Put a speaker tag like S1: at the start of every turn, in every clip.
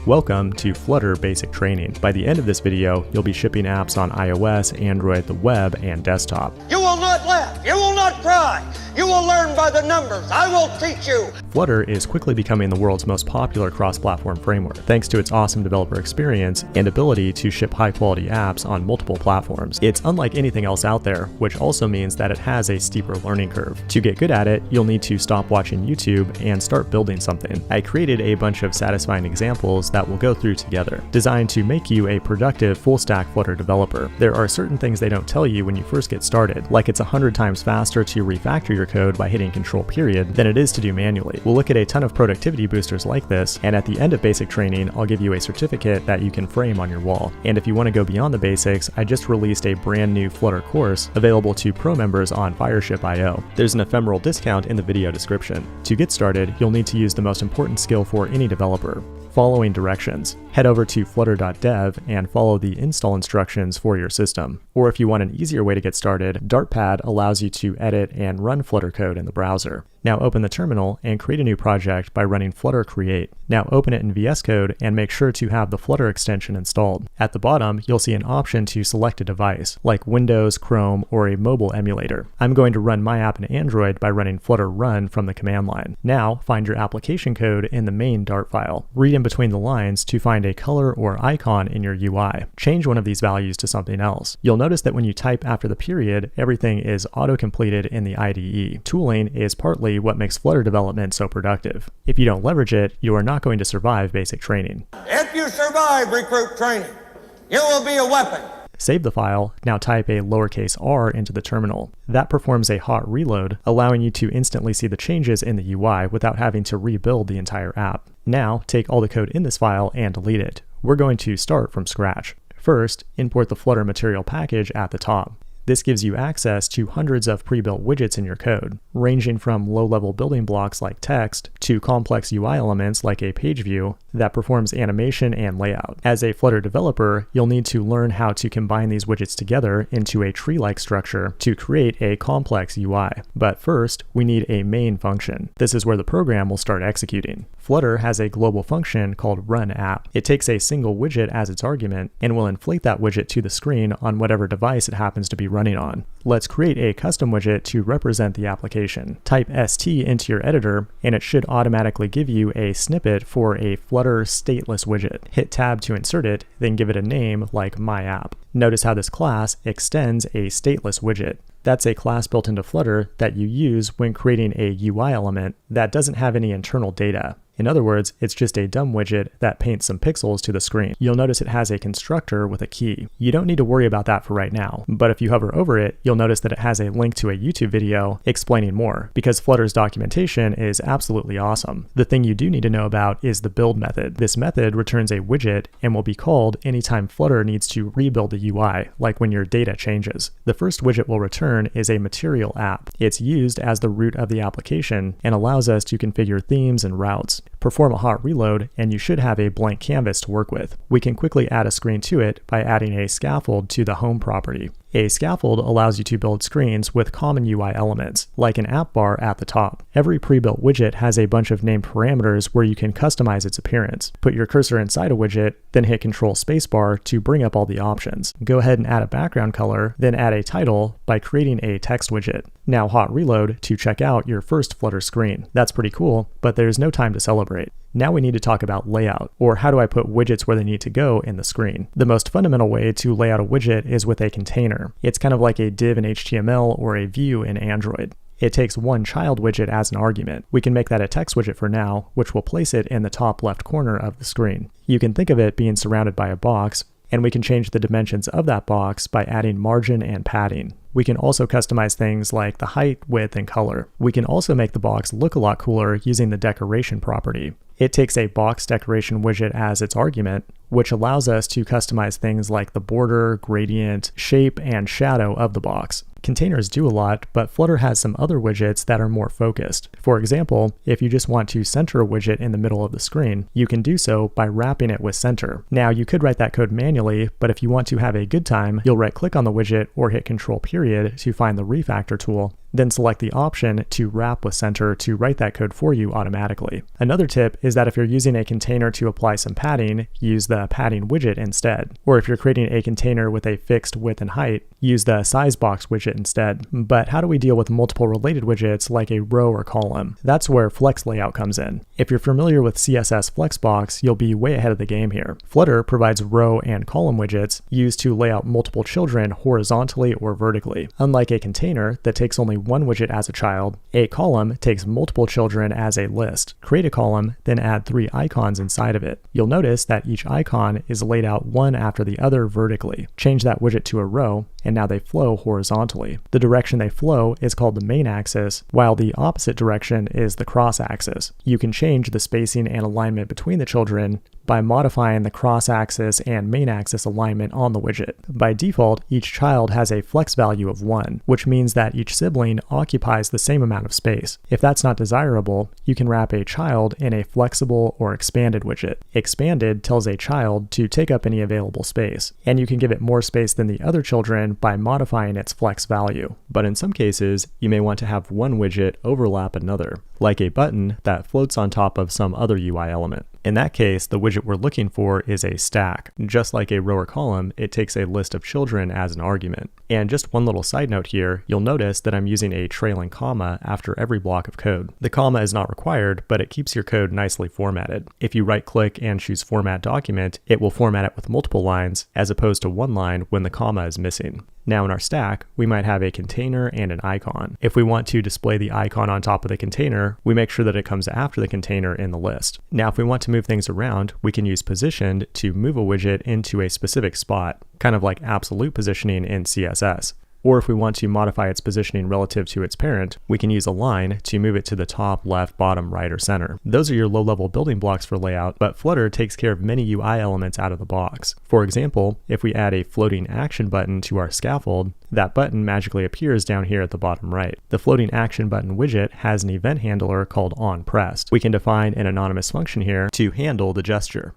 S1: Welcome to Flutter Basic Training. By the end of this video, you'll be shipping apps on iOS, Android, the web, and desktop.
S2: You will not laugh. You will not cry. You will learn by the numbers. I will teach you.
S1: Flutter is quickly becoming the world's most popular cross-platform framework, thanks to its awesome developer experience and ability to ship high-quality apps on multiple platforms. It's unlike anything else out there, which also means that it has a steeper learning curve. To get good at it, you'll need to stop watching YouTube and start building something. I created a bunch of satisfying examples that we'll go through together, designed to make you a productive full-stack Flutter developer. There are certain things they don't tell you when you first get started, like it's 100 times faster to refactor your code by hitting Control period than it is to do manually. We'll look at a ton of productivity boosters like this, and at the end of basic training, I'll give you a certificate that you can frame on your wall. And if you want to go beyond the basics, I just released a brand new Flutter course available to pro members on Fireship.io. There's an ephemeral discount in the video description. To get started, you'll need to use the most important skill for any developer: following directions. Head over to flutter.dev and follow the install instructions for your system. Or if you want an easier way to get started, Dartpad allows you to edit and run Flutter code in the browser. Now open the terminal and create a new project by running flutter create. Now open it in VS Code and make sure to have the Flutter extension installed. At the bottom, you'll see an option to select a device, like Windows, Chrome, or a mobile emulator. I'm going to run my app in Android by running flutter run from the command line. Now find your application code in the main Dart file. Read in between the lines to find a color or icon in your UI. Change one of these values to something else. You'll notice that when you type after the period, everything is auto-completed in the IDE. Tooling is partly what makes Flutter development so productive. If you don't leverage it, you are not going to survive basic training.
S2: If you survive recruit training, you will be a weapon.
S1: Save the file. Now type a lowercase r into the terminal. That performs a hot reload, allowing you to instantly see the changes in the UI without having to rebuild the entire app. Now take all the code in this file and delete it. We're going to start from scratch. First, import the Flutter material package at the top. This gives you access to hundreds of pre-built widgets in your code, ranging from low-level building blocks like text to complex UI elements like a page view that performs animation and layout. As a Flutter developer, you'll need to learn how to combine these widgets together into a tree-like structure to create a complex UI. But first, we need a main function. This is where the program will start executing. Flutter has a global function called runApp. It takes a single widget as its argument and will inflate that widget to the screen on whatever device it happens to be running on. Let's create a custom widget to represent the application. Type st into your editor and it should automatically give you a snippet for a Flutter stateless widget. Hit tab to insert it, then give it a name like myApp. Notice how this class extends a stateless widget. That's a class built into Flutter that you use when creating a UI element that doesn't have any internal data. In other words, it's just a dumb widget that paints some pixels to the screen. You'll notice it has a constructor with a key. You don't need to worry about that for right now, but if you hover over it, you'll notice that it has a link to a YouTube video explaining more, because Flutter's documentation is absolutely awesome. The thing you do need to know about is the build method. This method returns a widget and will be called anytime Flutter needs to rebuild the UI, like when your data changes. The first widget we'll return is a material app. It's used as the root of the application and allows us to configure themes and routes. Perform a hot reload and you should have a blank canvas to work with. We can quickly add a screen to it by adding a scaffold to the home property. A scaffold allows you to build screens with common UI elements, like an app bar at the top. Every pre-built widget has a bunch of named parameters where you can customize its appearance. Put your cursor inside a widget, then hit Control Spacebar to bring up all the options. Go ahead and add a background color, then add a title by creating a text widget. Now hot reload to check out your first Flutter screen. That's pretty cool, but there's no time to celebrate. Now we need to talk about layout, or how do I put widgets where they need to go in the screen. The most fundamental way to lay out a widget is with a container. It's kind of like a div in HTML or a view in Android. It takes one child widget as an argument. We can make that a text widget for now, which will place it in the top left corner of the screen. You can think of it being surrounded by a box, and we can change the dimensions of that box by adding margin and padding. We can also customize things like the height, width, and color. We can also make the box look a lot cooler using the decoration property. It takes a box decoration widget as its argument, which allows us to customize things like the border, gradient, shape, and shadow of the box. Containers do a lot, but Flutter has some other widgets that are more focused. For example, if you just want to center a widget in the middle of the screen, you can do so by wrapping it with center. Now, you could write that code manually, but if you want to have a good time, you'll right-click on the widget or hit Control period to find the refactor tool, then select the option to wrap with center to write that code for you automatically. Another tip is that if you're using a container to apply some padding, use the padding widget instead. Or if you're creating a container with a fixed width and height, use the size box widget instead. But how do we deal with multiple related widgets like a row or column? That's where Flex Layout comes in. If you're familiar with CSS Flexbox, you'll be way ahead of the game here. Flutter provides row and column widgets used to lay out multiple children horizontally or vertically. Unlike a container that takes only one widget as a child, a column takes multiple children as a list. Create a column, then add 3 icons inside of it. You'll notice that each icon is laid out one after the other vertically. Change that widget to a row, and now they flow horizontally. The direction they flow is called the main axis, while the opposite direction is the cross axis. You can change the spacing and alignment between the children by modifying the cross-axis and main axis alignment on the widget. By default, each child has a flex value of 1, which means that each sibling occupies the same amount of space. If that's not desirable, you can wrap a child in a flexible or expanded widget. Expanded tells a child to take up any available space, and you can give it more space than the other children by modifying its flex value. But in some cases, you may want to have one widget overlap another, like a button that floats on top of some other UI element. In that case, the widget we're looking for is a stack. Just like a row or column, it takes a list of children as an argument. And just one little side note here, you'll notice that I'm using a trailing comma after every block of code. The comma is not required, but it keeps your code nicely formatted. If you right-click and choose Format Document, it will format it with multiple lines, as opposed to one line when the comma is missing. Now in our stack, we might have a container and an icon. If we want to display the icon on top of the container, we make sure that it comes after the container in the list. Now if we want to move things around, we can use positioned to move a widget into a specific spot, kind of like absolute positioning in CSS. Or if we want to modify its positioning relative to its parent, we can use align to move it to the top, left, bottom, right, or center. Those are your low-level building blocks for layout, but Flutter takes care of many UI elements out of the box. For example, if we add a floating action button to our scaffold, that button magically appears down here at the bottom right. The floating action button widget has an event handler called onPressed. We can define an anonymous function here to handle the gesture.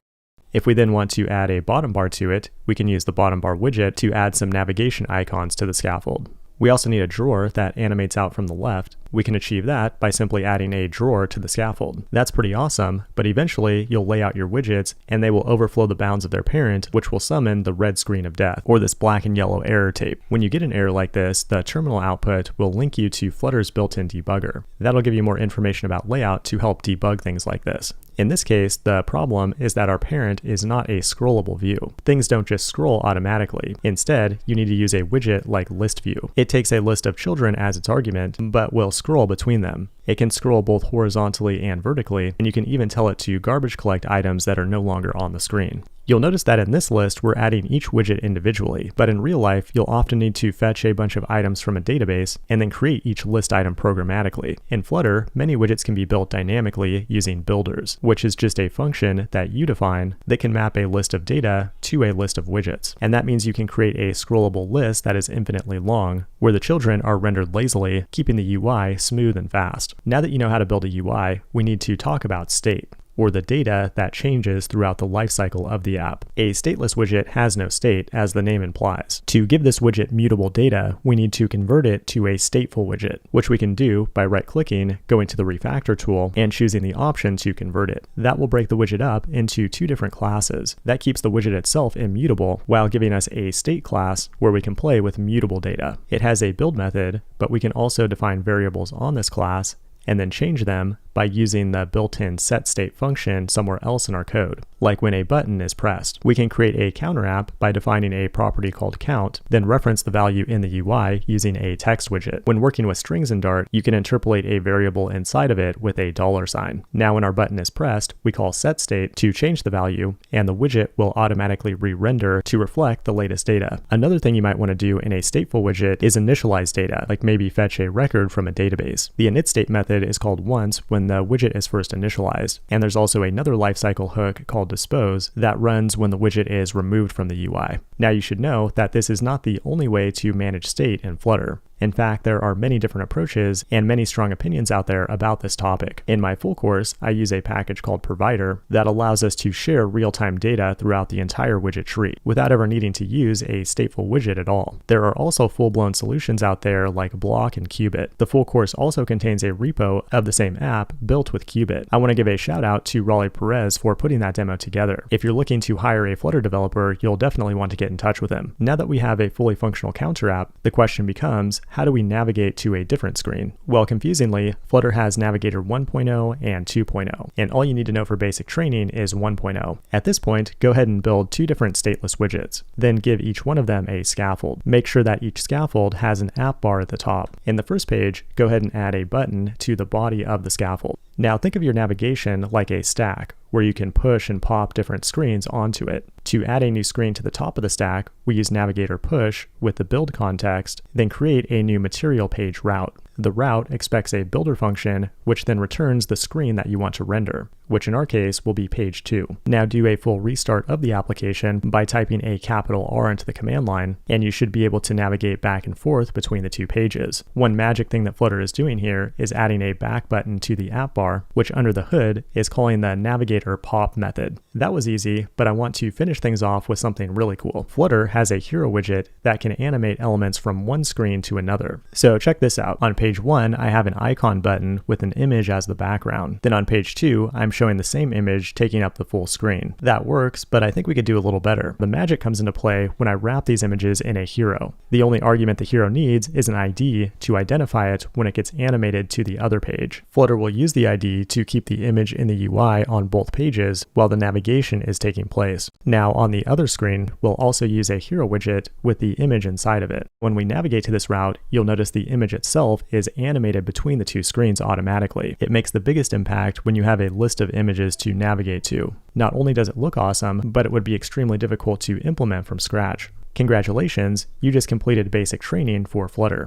S1: If we then want to add a bottom bar to it, we can use the bottom bar widget to add some navigation icons to the scaffold. We also need a drawer that animates out from the left. We can achieve that by simply adding a drawer to the scaffold. That's pretty awesome, but eventually you'll lay out your widgets and they will overflow the bounds of their parent, which will summon the red screen of death, or this black and yellow error tape. When you get an error like this, the terminal output will link you to Flutter's built-in debugger. That'll give you more information about layout to help debug things like this. In this case, the problem is that our parent is not a scrollable view. Things don't just scroll automatically. Instead, you need to use a widget like list view. It takes a list of children as its argument, but will scroll between them. It can scroll both horizontally and vertically, and you can even tell it to garbage collect items that are no longer on the screen. You'll notice that in this list, we're adding each widget individually, but in real life, you'll often need to fetch a bunch of items from a database and then create each list item programmatically. In Flutter, many widgets can be built dynamically using builders, which is just a function that you define that can map a list of data to a list of widgets. And that means you can create a scrollable list that is infinitely long, where the children are rendered lazily, keeping the UI smooth and fast. Now that you know how to build a UI, we need to talk about state, or the data that changes throughout the lifecycle of the app. A stateless widget has no state, as the name implies. To give this widget mutable data, we need to convert it to a stateful widget, which we can do by right-clicking, going to the refactor tool, and choosing the option to convert it. That will break the widget up into 2 different classes. That keeps the widget itself immutable, while giving us a state class where we can play with mutable data. It has a build method, but we can also define variables on this class and then change them by using the built-in setState function somewhere else in our code, like when a button is pressed. We can create a counter app by defining a property called count, then reference the value in the UI using a text widget. When working with strings in Dart, you can interpolate a variable inside of it with a $sign. Now when our button is pressed, we call setState to change the value, and the widget will automatically re-render to reflect the latest data. Another thing you might want to do in a stateful widget is initialize data, like maybe fetch a record from a database. The initState method is called once when when the widget is first initialized. And there's also another lifecycle hook called dispose that runs when the widget is removed from the UI. Now you should know that this is not the only way to manage state in Flutter. In fact, there are many different approaches and many strong opinions out there about this topic. In my full course, I use a package called Provider that allows us to share real-time data throughout the entire widget tree without ever needing to use a stateful widget at all. There are also full-blown solutions out there like Block and Qubit. The full course also contains a repo of the same app built with Qubit. I want to give a shout out to Raleigh Perez for putting that demo together. If you're looking to hire a Flutter developer, you'll definitely want to get in touch with him. Now that we have a fully functional counter app, the question becomes, how do we navigate to a different screen? Well, confusingly, Flutter has Navigator 1.0 and 2.0, and all you need to know for basic training is 1.0. At this point, go ahead and build two different stateless widgets. Then give each one of them a scaffold. Make sure that each scaffold has an app bar at the top. In the first page, go ahead and add a button to the body of the scaffold. Now think of your navigation like a stack, where you can push and pop different screens onto it. To add a new screen to the top of the stack, we use Navigator push with the build context, then create a new material page route. The route expects a builder function, which then returns the screen that you want to render, which in our case will be page 2. Now do a full restart of the application by typing a capital R into the command line, and you should be able to navigate back and forth between the two pages. One magic thing that Flutter is doing here is adding a back button to the app bar, which under the hood is calling the Navigator pop method. That was easy, but I want to finish things off with something really cool. Flutter has a hero widget that can animate elements from one screen to another. So check this out. On page 1, I have an icon button with an image as the background. Then on page 2, I'm showing the same image taking up the full screen. That works, but I think we could do a little better. The magic comes into play when I wrap these images in a hero. The only argument the hero needs is an ID to identify it when it gets animated to the other page. Flutter will use the ID to keep the image in the UI on both pages while the navigation is taking place. Now on the other screen, we'll also use a hero widget with the image inside of it. When we navigate to this route, you'll notice the image itself is animated between the two screens automatically. It makes the biggest impact when you have a list of images to navigate to. Not only does it look awesome, but it would be extremely difficult to implement from scratch. Congratulations, you just completed basic training for Flutter.